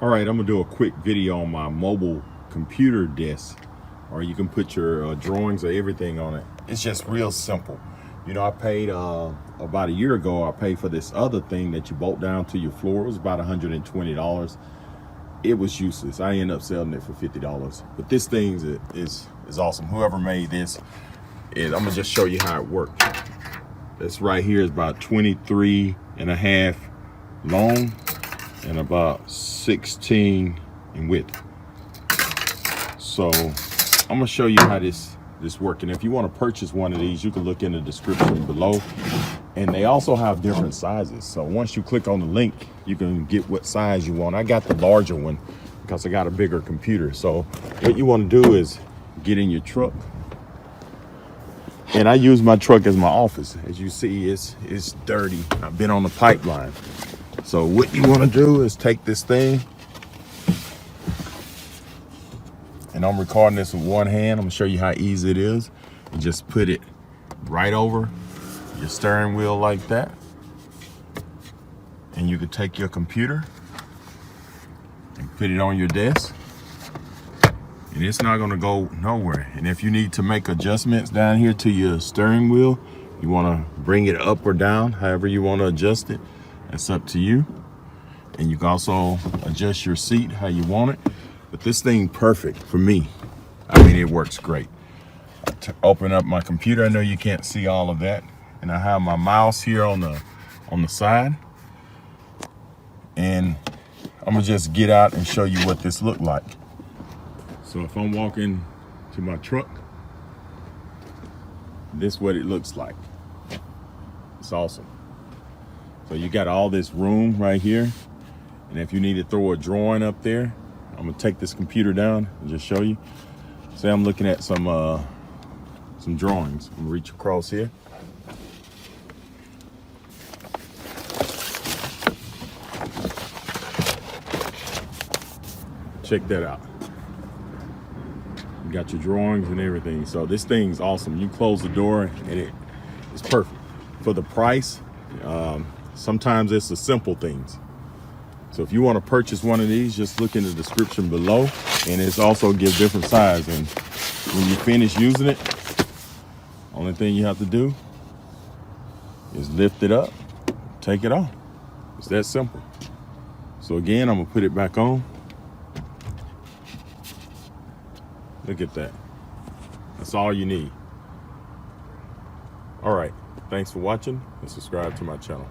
All right, I'm gonna do a quick video on my mobile computer desk, or you can put your drawings or everything on it. It's just real simple. You know, I paid about a year ago, I paid for this other thing that you bolt down to your floor. It was about $120. It was useless. I ended up selling it for $50. But this thing is awesome. Whoever made this, I'm gonna just show you how it works. This right here is about 23.5 long and about 16 in width. So I'm gonna show you how this works. And if you want to purchase one of these, you can look in the description below. And they also have different sizes. So once you click on the link, you can get what size you want. I got the larger one because I got a bigger computer. So what you want to do is get in your truck. And I use my truck as my office. As you see, it's dirty. I've been on the pipeline. So what you want to do is take this thing, and I'm recording this with one hand. I'm gonna show you how easy it is. You just put it right over your steering wheel like that. And you can take your computer and put it on your desk. And it's not gonna go nowhere. And if you need to make adjustments down here to your steering wheel, you wanna bring it up or down, however you wanna adjust it, that's up to you. And you can also adjust your seat how you want it. But this thing perfect for me. I mean, it works great. Open up my computer. I know you can't see all of that. And I have my mouse here on the side. And I'm gonna just get out and show you what this looked like. So if I'm walking to my truck, this is what it looks like. It's awesome. So you got all this room right here. And if you need to throw a drawing up there, I'm gonna take this computer down and just show you. Say I'm looking at some drawings. I'm gonna reach across here. Check that out. You got your drawings and everything. So this thing's awesome. You close the door and it's perfect. For the price, sometimes it's the simple things. So if you want to purchase one of these, just look in the description below, and it's also gives different size. And when you finish using it, only thing you have to do is lift it up, take it off. It's that simple. So again, I'm gonna put it back on. Look at that. That's all you need. All right, thanks for watching and subscribe to my channel.